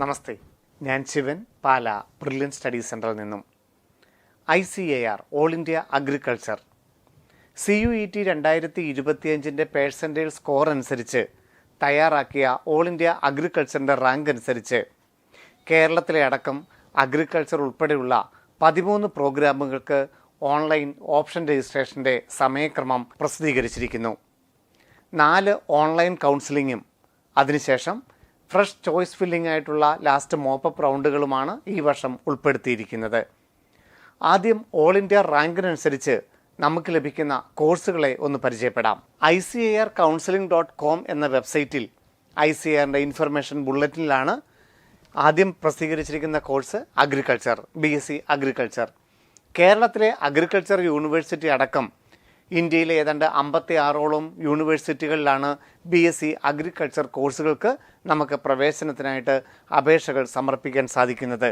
നമസ്തേ, ഞാൻ ശിവൻ, പാല brilliant studies സെൻറ്ററിൽ നിന്നും. ICAR all India agriculture CUET 2025 percentage score അനുസരിച്ച് തയ്യാറാക്കിയ ഓൾ ഇന്ത്യ അഗ്രികൾച്ചറിൻ്റെ റാങ്ക് അനുസരിച്ച് കേരളത്തിലെ അടക്കം അഗ്രികൾച്ചർ ഉൾപ്പെടെയുള്ള 13 പ്രോഗ്രാമുകൾക്ക് ഓൺലൈൻ ഓപ്ഷൻ രജിസ്ട്രേഷൻ്റെ സമയക്രമം പ്രസിദ്ധീകരിച്ചിരിക്കുന്നു. 4 ഓൺലൈൻ കൗൺസിലിങ്ങും അതിനുശേഷം ഫ്രഷ് ചോയ്സ് ഫില്ലിംഗ് ആയിട്ടുള്ള ലാസ്റ്റ് മോപ്പപ്പ് റൗണ്ടുകളുമാണ് ഈ വർഷം ഉൾപ്പെടുത്തിയിരിക്കുന്നത്. ആദ്യം ഓൾ ഇന്ത്യ റാങ്കിനനുസരിച്ച് നമുക്ക് ലഭിക്കുന്ന കോഴ്സുകളെ ഒന്ന് പരിചയപ്പെടാം. ICARcounseling.com എന്ന വെബ്സൈറ്റിൽ ICARൻ്റെ ഇൻഫർമേഷൻ ബുള്ളറ്റിനിലാണ് ആദ്യം പ്രസിദ്ധീകരിച്ചിരിക്കുന്ന കോഴ്സ് അഗ്രികൾച്ചർ, BSc അഗ്രികൾച്ചർ. കേരളത്തിലെ അഗ്രികൾച്ചർ യൂണിവേഴ്സിറ്റി അടക്കം ഇന്ത്യയിലെ ഏതാണ്ട് 56ഓളം യൂണിവേഴ്സിറ്റികളിലാണ് BSc അഗ്രികൾച്ചർ കോഴ്സുകൾക്ക് നമുക്ക് പ്രവേശനത്തിനായിട്ട് അപേക്ഷകൾ സമർപ്പിക്കാൻ സാധിക്കുന്നത്.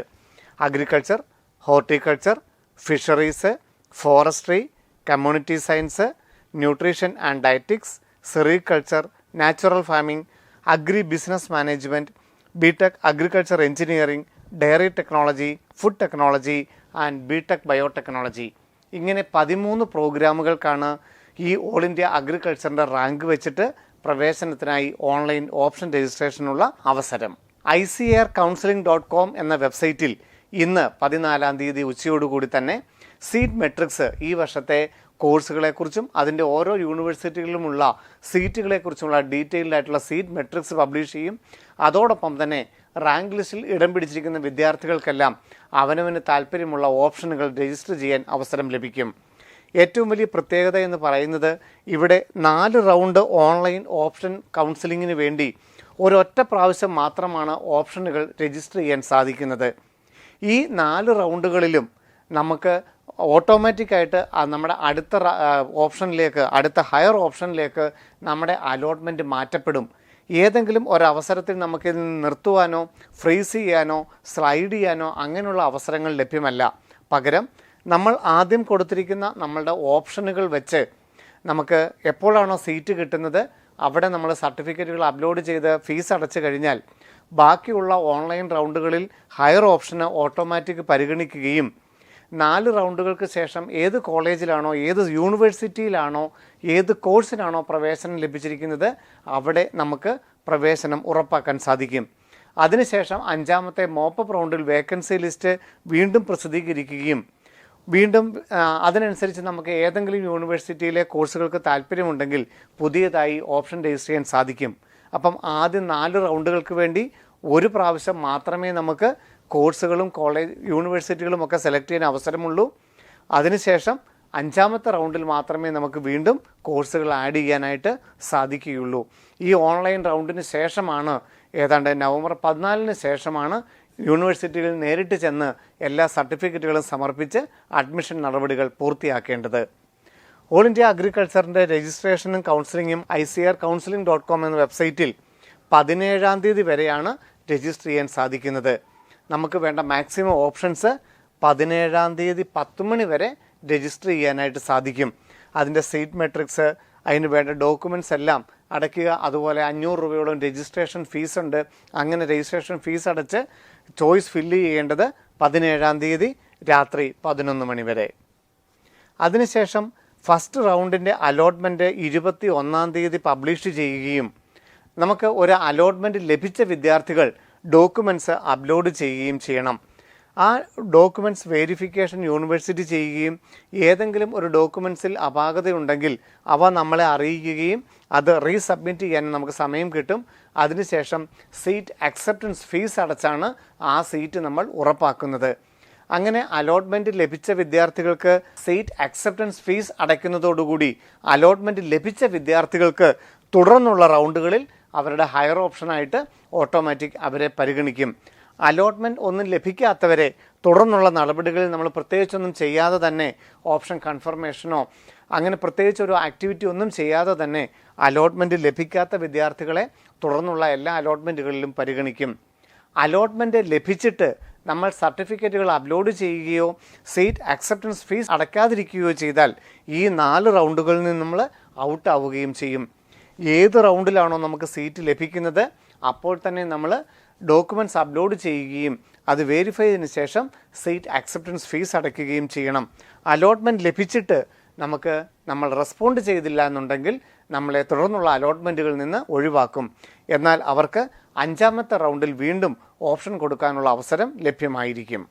Agriculture, horticulture, fisheries, forestry, community science, nutrition and dietetics, sericulture, natural farming, agri business management, BTech agriculture engineering, dairy technology, food technology and BTech biotechnology. ഇങ്ങനെ 13 പ്രോഗ്രാമുകൾക്കാണ് ഈ ഓൾ ഇന്ത്യ അഗ്രികൾച്ചറിൻ്റെ റാങ്ക് വെച്ചിട്ട് പ്രവേശനത്തിനായി ഓൺലൈൻ ഓപ്ഷൻ രജിസ്ട്രേഷനുള്ള അവസരം. ICARcounseling.com എന്ന വെബ്സൈറ്റിൽ ഇന്ന് 14-ാം തീയതി ഉച്ചയോടുകൂടി തന്നെ seat matrix ഈ വർഷത്തെ കോഴ്സുകളെക്കുറിച്ചും അതിൻ്റെ ഓരോ യൂണിവേഴ്സിറ്റികളിലുമുള്ള സീറ്റുകളെക്കുറിച്ചുമുള്ള ഡീറ്റെയിൽഡ് ആയിട്ടുള്ള സീറ്റ് മെട്രിക്സ് പബ്ലിഷ് ചെയ്യും. അതോടൊപ്പം തന്നെ റാങ്ക് ലിസ്റ്റിൽ ഇടം പിടിച്ചിരിക്കുന്ന വിദ്യാർത്ഥികൾക്കെല്ലാം അവനവന് താല്പര്യമുള്ള ഓപ്ഷനുകൾ രജിസ്റ്റർ ചെയ്യാൻ അവസരം ലഭിക്കും. ഏറ്റവും വലിയ പ്രത്യേകത എന്ന് പറയുന്നത് ഇവിടെ 4 റൗണ്ട് ഓൺലൈൻ ഓപ്ഷൻ കൗൺസിലിങ്ങിന് വേണ്ടി ഒരൊറ്റ പ്രാവശ്യം മാത്രമാണ് ഓപ്ഷനുകൾ രജിസ്റ്റർ ചെയ്യാൻ സാധിക്കുന്നത്. ഈ 4 റൗണ്ടുകളിലും നമുക്ക് ഓട്ടോമാറ്റിക്കായിട്ട് നമ്മുടെ അടുത്ത ഓപ്ഷനിലേക്ക്, അടുത്ത ഹയർ ഓപ്ഷനിലേക്ക് നമ്മുടെ അലോട്ട്മെൻറ്റ് മാറ്റപ്പെടും. ഏതെങ്കിലും ഒരവസരത്തിൽ നമുക്കിത് നിർത്തുവാനോ ഫ്രീസ് ചെയ്യാനോ സ്ലൈഡ് ചെയ്യാനോ അങ്ങനെയുള്ള അവസരങ്ങൾ ലഭ്യമല്ല. പകരം നമ്മൾ ആദ്യം കൊടുത്തിരിക്കുന്ന നമ്മളുടെ ഓപ്ഷനുകൾ വെച്ച് നമുക്ക് എപ്പോഴാണോ സീറ്റ് കിട്ടുന്നത് അവിടെ നമ്മൾ സർട്ടിഫിക്കറ്റുകൾ അപ്ലോഡ് ചെയ്ത് ഫീസ് അടച്ചു കഴിഞ്ഞാൽ ബാക്കിയുള്ള ഓൺലൈൻ റൗണ്ടുകളിൽ ഹയർ ഓപ്ഷന് ഓട്ടോമാറ്റിക് പരിഗണിക്കുകയും 4 റൗണ്ടുകൾക്ക് ശേഷം ഏത് കോളേജിലാണോ, ഏത് യൂണിവേഴ്സിറ്റിയിലാണോ, ഏത് കോഴ്സിനാണോ പ്രവേശനം ലഭിച്ചിരിക്കുന്നത് അവിടെ നമുക്ക് പ്രവേശനം ഉറപ്പാക്കാൻ സാധിക്കും. അതിനുശേഷം 5ാമത്തെ മോപ്പപ്പ് റൗണ്ടിൽ വേക്കൻസി ലിസ്റ്റ് വീണ്ടും പ്രസിദ്ധീകരിക്കുകയും വീണ്ടും അതിനനുസരിച്ച് നമുക്ക് ഏതെങ്കിലും യൂണിവേഴ്സിറ്റിയിലെ കോഴ്സുകൾക്ക് താല്പര്യമുണ്ടെങ്കിൽ പുതിയതായി ഓപ്ഷൻ രജിസ്റ്റർ ചെയ്യാൻ സാധിക്കും. അപ്പം ആദ്യം 4 റൗണ്ടുകൾക്ക് വേണ്ടി ഒരു പ്രാവശ്യം മാത്രമേ നമുക്ക് കോഴ്സുകളും യൂണിവേഴ്സിറ്റികളും ഒക്കെ സെലക്ട് ചെയ്യാൻ അവസരമുള്ളൂ. അതിനുശേഷം 5ാമത്തെ റൗണ്ടിൽ മാത്രമേ നമുക്ക് വീണ്ടും കോഴ്സുകൾ ആഡ് ചെയ്യാനായിട്ട് സാധിക്കുകയുള്ളൂ. ഈ ഓൺലൈൻ റൗണ്ടിന് ശേഷമാണ്, ഏതാണ്ട് നവംബർ 14 ശേഷമാണ് യൂണിവേഴ്സിറ്റികളിൽ നേരിട്ട് ചെന്ന് എല്ലാ സർട്ടിഫിക്കറ്റുകളും സമർപ്പിച്ച് അഡ്മിഷൻ നടപടികൾ പൂർത്തിയാക്കേണ്ടത്. ഓൾ ഇന്ത്യ അഗ്രികൾച്ചറിൻ്റെ രജിസ്ട്രേഷനും കൗൺസിലിങ്ങും ICARcounseling.com എന്ന വെബ്സൈറ്റിൽ 17-ാം തീയതി വരെയാണ് രജിസ്റ്റർ ചെയ്യാൻ സാധിക്കുന്നത്. നമുക്ക് വേണ്ട മാക്സിമം ഓപ്ഷൻസ് 17-ാം തീയതി 10 മണി വരെ രജിസ്റ്റർ ചെയ്യാനായിട്ട് സാധിക്കും. അതിൻ്റെ സീറ്റ് മെട്രിക്സ്, അതിന് വേണ്ട ഡോക്യുമെൻറ്റ്സ് എല്ലാം അടയ്ക്കുക. അതുപോലെ 500 രൂപയോളം രജിസ്ട്രേഷൻ ഫീസ് ഉണ്ട്. അങ്ങനെ രജിസ്ട്രേഷൻ ഫീസ് അടച്ച് ചോയ്സ് ഫില്ല് ചെയ്യേണ്ടത് 17-ാം തീയതി രാത്രി 11 മണി വരെ. അതിനുശേഷം ഫസ്റ്റ് റൗണ്ടിൻ്റെ അലോട്ട്മെൻറ്റ് 21-ാം തീയതി പബ്ലിഷ് ചെയ്യുകയും നമുക്ക് ഒരു അലോട്ട്മെൻറ്റ് ലഭിച്ച വിദ്യാർത്ഥികൾ ഡോക്യുമെൻറ്റ്സ് അപ്ലോഡ് ചെയ്യുകയും ചെയ്യണം. ആ ഡോക്യുമെൻറ്റ്സ് വെരിഫിക്കേഷൻ യൂണിവേഴ്സിറ്റി ചെയ്യുകയും ഏതെങ്കിലും ഒരു ഡോക്യുമെൻറ്റ്സിൽ അപാകതയുണ്ടെങ്കിൽ അവ നമ്മളെ അറിയിക്കുകയും അത് റീസബ്മിറ്റ് ചെയ്യാൻ നമുക്ക് സമയം കിട്ടും. അതിനുശേഷം സീറ്റ് അക്സെപ്റ്റൻസ് ഫീസ് അടച്ചാണ് ആ സീറ്റ് നമ്മൾ ഉറപ്പാക്കുന്നത്. അങ്ങനെ അലോട്ട്മെൻറ്റ് ലഭിച്ച വിദ്യാർത്ഥികൾക്ക് സീറ്റ് അക്സെപ്റ്റൻസ് ഫീസ് അടയ്ക്കുന്നതോടുകൂടി അലോട്ട്മെൻറ്റ് ലഭിച്ച വിദ്യാർത്ഥികൾക്ക് തുടർന്നുള്ള റൗണ്ടുകളിൽ അവരുടെ ഹയർ ഓപ്ഷനായിട്ട് ഓട്ടോമാറ്റിക് അവരെ പരിഗണിക്കും. അലോട്ട്മെൻറ്റ് ഒന്നും ലഭിക്കാത്തവരെ തുടർന്നുള്ള നടപടികളിൽ നമ്മൾ പ്രത്യേകിച്ചൊന്നും ചെയ്യാതെ തന്നെ ഓപ്ഷൻ കൺഫർമേഷനോ അങ്ങനെ പ്രത്യേകിച്ച് ഒരു ആക്ടിവിറ്റി ഒന്നും ചെയ്യാതെ തന്നെ അലോട്ട്മെൻറ്റ് ലഭിക്കാത്ത വിദ്യാർത്ഥികളെ തുടർന്നുള്ള എല്ലാ അലോട്ട്മെൻറ്റുകളിലും പരിഗണിക്കും. അലോട്ട്മെൻറ്റ് ലഭിച്ചിട്ട് നമ്മൾ സർട്ടിഫിക്കറ്റുകൾ അപ്ലോഡ് ചെയ്യുകയോ സീറ്റ് അക്സെപ്റ്റൻസ് ഫീസ് അടയ്ക്കാതിരിക്കുകയോ ചെയ്താൽ ഈ 4 റൗണ്ടുകളിൽ നിന്ന് നമ്മൾ ഔട്ടാവുകയും ചെയ്യും. ഏത് റൗണ്ടിലാണോ നമുക്ക് സീറ്റ് ലഭിക്കുന്നത് അപ്പോൾ തന്നെ നമ്മൾ ഡോക്യുമെൻറ്റ്സ് അപ്ലോഡ് ചെയ്യുകയും അത് വെരിഫൈ ചെയ്തതിന് ശേഷം സീറ്റ് അക്സെപ്റ്റൻസ് ഫീസ് അടയ്ക്കുകയും ചെയ്യണം. അലോട്ട്മെൻറ്റ് ലഭിച്ചിട്ട് നമ്മൾ റെസ്പോണ്ട് ചെയ്തില്ല എന്നുണ്ടെങ്കിൽ നമ്മളെ തുടർന്നുള്ള അലോട്ട്മെൻറ്റുകളിൽ നിന്ന് ഒഴിവാക്കും. എന്നാൽ അവർക്ക് 5ാമത്തെ റൗണ്ടിൽ വീണ്ടും ഓപ്ഷൻ കൊടുക്കാനുള്ള അവസരം ലഭ്യമായിരിക്കും.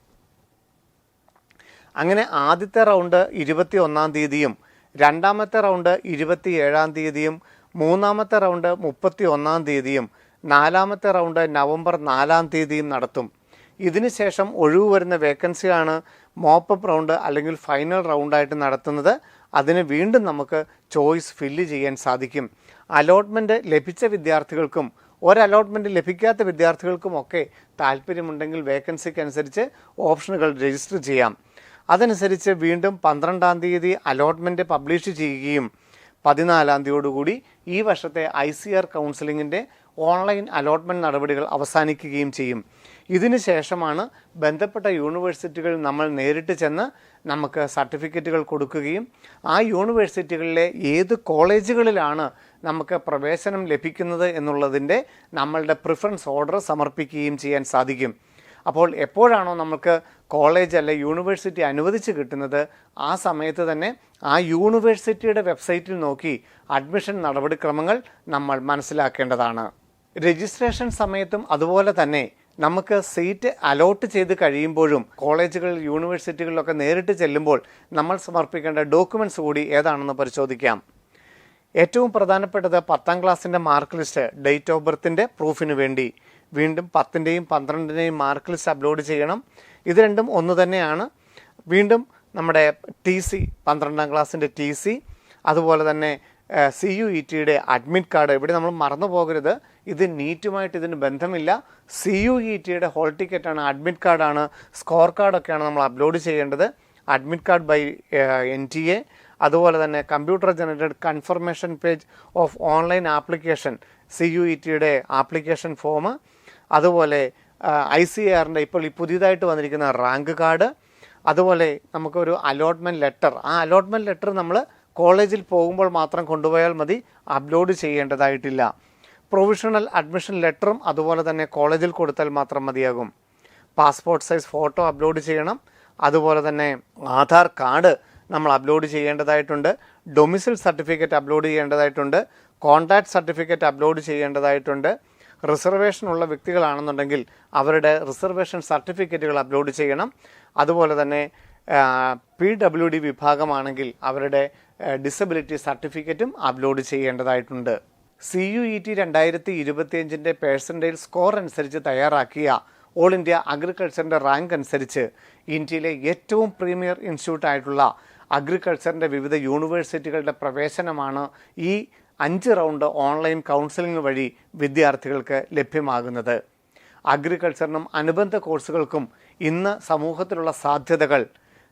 അങ്ങനെ ആദ്യത്തെ റൗണ്ട് 21-ാം തീയതിയും 2ാമത്തെ റൗണ്ട് 27-ാം തീയതിയും 3ാമത്തെ റൗണ്ട് 31-ാം തീയതിയും 4ാമത്തെ റൗണ്ട് നവംബർ 4-ാം തീയതിയും നടത്തും. ഇതിനുശേഷം ഒഴിവ് വരുന്ന വേക്കൻസിയാണ് മോപ്പപ്പ് റൗണ്ട് അല്ലെങ്കിൽ ഫൈനൽ റൗണ്ടായിട്ട് നടത്തുന്നത്. അതിന് വീണ്ടും നമുക്ക് ചോയ്സ് ഫില്ല് ചെയ്യാൻ സാധിക്കും. അലോട്ട്മെൻറ്റ് ലഭിച്ച വിദ്യാർത്ഥികൾക്കും അലോട്ട്മെൻറ്റ് ലഭിക്കാത്ത വിദ്യാർത്ഥികൾക്കുമൊക്കെ താല്പര്യമുണ്ടെങ്കിൽ വേക്കൻസിക്ക് അനുസരിച്ച് ഓപ്ഷനുകൾ രജിസ്റ്റർ ചെയ്യാം. അതനുസരിച്ച് വീണ്ടും 12-ാം തീയതി അലോട്ട്മെൻറ്റ് പബ്ലിഷ് ചെയ്യുകയും 14-ാം തീയതിയോടുകൂടി ഈ വർഷത്തെ ICAR കൗൺസിലിങ്ങിൻ്റെ ഓൺലൈൻ അലോട്ട്മെൻറ്റ് നടപടികൾ അവസാനിക്കുകയും ചെയ്യും. ഇതിനു ശേഷമാണ് ബന്ധപ്പെട്ട യൂണിവേഴ്സിറ്റികളിൽ നമ്മൾ നേരിട്ട് ചെന്ന് നമുക്ക് സർട്ടിഫിക്കറ്റുകൾ കൊടുക്കുകയും ആ യൂണിവേഴ്സിറ്റികളിലെ ഏത് കോളേജുകളിലാണ് നമുക്ക് പ്രവേശനം ലഭിക്കുന്നത് എന്നുള്ളതിൻ്റെ നമ്മളുടെ പ്രിഫറൻസ് ഓർഡർ സമർപ്പിക്കുകയും ചെയ്യാൻ സാധിക്കും. അപ്പോൾ എപ്പോഴാണോ നമുക്ക് കോളേജ് അല്ലെ യൂണിവേഴ്സിറ്റി അനുവദിച്ച് കിട്ടുന്നത് ആ സമയത്ത് തന്നെ ആ യൂണിവേഴ്സിറ്റിയുടെ വെബ്സൈറ്റിൽ നോക്കി അഡ്മിഷൻ നടപടിക്രമങ്ങൾ നമ്മൾ മനസ്സിലാക്കേണ്ടതാണ്. രജിസ്ട്രേഷൻ സമയത്തും അതുപോലെ തന്നെ നമുക്ക് സീറ്റ് അലോട്ട് ചെയ്ത് കഴിയുമ്പോഴും കോളേജുകൾ യൂണിവേഴ്സിറ്റികളിലൊക്കെ നേരിട്ട് ചെല്ലുമ്പോൾ നമ്മൾ സമർപ്പിക്കേണ്ട ഡോക്യുമെൻറ്റ്സ് കൂടി ഏതാണെന്ന് പരിശോധിക്കാം. ഏറ്റവും പ്രധാനപ്പെട്ടത് 10ാം ക്ലാസ്സിൻ്റെ മാർക്ക് ലിസ്റ്റ്, ഡേറ്റ് ഓഫ് ബർത്തിൻ്റെ പ്രൂഫിന് വേണ്ടി വീണ്ടും 10ൻ്റെയും 12ൻ്റെയും മാർക്ക് ലിസ്റ്റ് അപ്ലോഡ് ചെയ്യണം. ഇത് രണ്ടും ഒന്ന് തന്നെയാണ്. വീണ്ടും നമ്മുടെ TC 12ാം ക്ലാസ്സിൻ്റെ TC, അതുപോലെ തന്നെ CUETയുടെ അഡ്മിറ്റ് കാർഡ്. ഇവിടെ നമ്മൾ മറന്നു പോകരുത്, ഇത് നീറ്റുമായിട്ട് ഇതിന് ബന്ധമില്ല. CUETയുടെ ഹോൾ ടിക്കറ്റാണ്, അഡ്മിറ്റ് കാർഡാണ്, സ്കോർ കാർഡൊക്കെയാണ് നമ്മൾ അപ്ലോഡ് ചെയ്യേണ്ടത്. അഡ്മിറ്റ് കാർഡ് ബൈ NTA, അതുപോലെ തന്നെ computer generated confirmation page of online application, CUETയുടെ ആപ്ലിക്കേഷൻ ഫോം, അതുപോലെ ICARൻ്റെ ഇപ്പോൾ പുതിയതായിട്ട് വന്നിരിക്കുന്ന റാങ്ക് കാർഡ്, അതുപോലെ നമുക്കൊരു അലോട്ട്മെൻറ്റ് ലെറ്റർ. ആ അലോട്ട്മെൻറ്റ് ലെറ്റർ നമ്മൾ കോളേജിൽ പോകുമ്പോൾ മാത്രം കൊണ്ടുപോയാൽ മതി, അപ്ലോഡ് ചെയ്യേണ്ടതായിട്ടില്ല. പ്രൊവിഷണൽ അഡ്മിഷൻ ലെറ്ററും അതുപോലെ തന്നെ കോളേജിൽ കൊടുത്താൽ മാത്രം മതിയാകും. പാസ്പോർട്ട് സൈസ് ഫോട്ടോ അപ്ലോഡ് ചെയ്യണം. അതുപോലെ തന്നെ ആധാർ കാർഡ് നമ്മൾ അപ്ലോഡ് ചെയ്യേണ്ടതായിട്ടുണ്ട്. ഡൊമിസിൽ സർട്ടിഫിക്കറ്റ് അപ്ലോഡ് ചെയ്യേണ്ടതായിട്ടുണ്ട്. കോൺടാക്റ്റ് സർട്ടിഫിക്കറ്റ് അപ്ലോഡ് ചെയ്യേണ്ടതായിട്ടുണ്ട്. റിസർവേഷനുള്ള വ്യക്തികളാണെന്നുണ്ടെങ്കിൽ അവരുടെ റിസർവേഷൻ സർട്ടിഫിക്കറ്റുകൾ അപ്ലോഡ് ചെയ്യണം. അതുപോലെ തന്നെ PWD വിഭാഗമാണെങ്കിൽ അവരുടെ ഡിസബിലിറ്റി സർട്ടിഫിക്കറ്റും അപ്ലോഡ് ചെയ്യേണ്ടതായിട്ടുണ്ട്. CUET 2025ൻ്റെ പേഴ്സൻറ്റേജ് സ്കോർ അനുസരിച്ച് തയ്യാറാക്കിയ ഓൾ ഇന്ത്യ അഗ്രികൾച്ചറിൻ്റെ റാങ്ക് അനുസരിച്ച് ഇന്ത്യയിലെ ഏറ്റവും പ്രീമിയർ ഇൻസ്റ്റിറ്റ്യൂട്ടായിട്ടുള്ള അഗ്രികൾച്ചറിൻ്റെ വിവിധ യൂണിവേഴ്സിറ്റികളുടെ പ്രവേശനമാണ് ഈ 5 റൗണ്ട് ഓൺലൈൻ കൗൺസിലിംഗ് വഴി വിദ്യാർത്ഥികൾക്ക് ലഭ്യമാകുന്നത്. അഗ്രികൾച്ചറിനും അനുബന്ധ കോഴ്സുകൾക്കും ഇന്ന് സമൂഹത്തിലുള്ള സാധ്യതകൾ,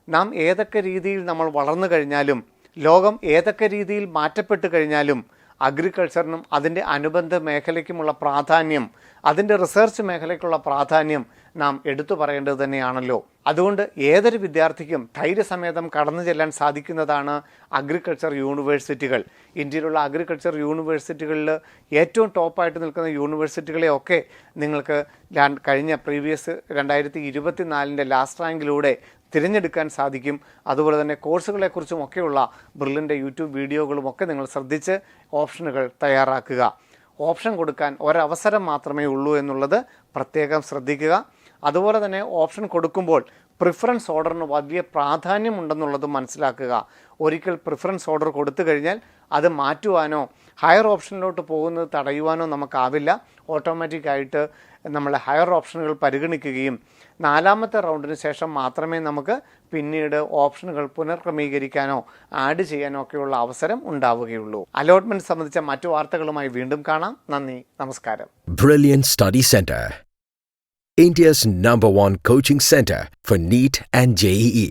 നാം ഏതൊക്കെ രീതിയിൽ നമ്മൾ വളർന്നു കഴിഞ്ഞാലും, ലോകം ഏതൊക്കെ രീതിയിൽ മാറ്റപ്പെട്ട് കഴിഞ്ഞാലും അഗ്രികൾച്ചറിനും അതിൻ്റെ അനുബന്ധ മേഖലയ്ക്കുമുള്ള പ്രാധാന്യം, അതിൻ്റെ റിസർച്ച് മേഖലയ്ക്കുള്ള പ്രാധാന്യം നാം എടുത്തു പറയേണ്ടത് തന്നെയാണല്ലോ. അതുകൊണ്ട് ഏതൊരു വിദ്യാർത്ഥിക്കും ധൈര്യസമേതം കടന്നു ചെല്ലാൻ സാധിക്കുന്നതാണ് അഗ്രികൾച്ചർ യൂണിവേഴ്സിറ്റികൾ. ഇന്ത്യയിലുള്ള അഗ്രികൾച്ചർ യൂണിവേഴ്സിറ്റികളിൽ ഏറ്റവും ടോപ്പായിട്ട് നിൽക്കുന്ന യൂണിവേഴ്സിറ്റികളെയൊക്കെ നിങ്ങൾക്ക് കഴിഞ്ഞ 2024ൻ്റെ ലാസ്റ്റ് റാങ്കിലൂടെ തിരഞ്ഞെടുക്കാൻ സാധിക്കും. അതുപോലെ തന്നെ കോഴ്സുകളെക്കുറിച്ചും ഒക്കെയുള്ള ബ്രില്ലിൻ്റെ യൂട്യൂബ് വീഡിയോകളുമൊക്കെ നിങ്ങൾ ശ്രദ്ധിച്ച് ഓപ്ഷനുകൾ തയ്യാറാക്കുക. ഓപ്ഷൻ കൊടുക്കാൻ ഒരവസരം മാത്രമേ ഉള്ളൂ എന്നുള്ളത് പ്രത്യേകം ശ്രദ്ധിക്കുക. അതുപോലെ തന്നെ ഓപ്ഷൻ കൊടുക്കുമ്പോൾ പ്രിഫറൻസ് ഓർഡറിന് വലിയ പ്രാധാന്യമുണ്ടെന്നുള്ളത് മനസ്സിലാക്കുക. ഒരിക്കൽ പ്രിഫറൻസ് ഓർഡർ കൊടുത്തു കഴിഞ്ഞാൽ അത് മാറ്റുവാനോ ഹയർ ഓപ്ഷനിലോട്ട് പോകുന്നത് തടയുവാനോ നമുക്കാവില്ല. ഓട്ടോമാറ്റിക്കായിട്ട് നമ്മൾ ഹയർ ഓപ്ഷനുകൾ പരിഗണിക്കുകയും 4ാമത്തെ റൗണ്ടിന് ശേഷം മാത്രമേ നമുക്ക് പിന്നീട് ഓപ്ഷനുകൾ പുനർക്രമീകരിക്കാനോ ആഡ് ചെയ്യാനോ ഒക്കെയുള്ള അവസരം ഉണ്ടാവുകയുള്ളൂ. അലോട്ട്മെൻറ്റ് സംബന്ധിച്ച മറ്റു വാർത്തകളുമായി വീണ്ടും കാണാം. നന്ദി, നമസ്കാരം. Brilliant Study Center, India's #1 coaching center for NEET and JEE.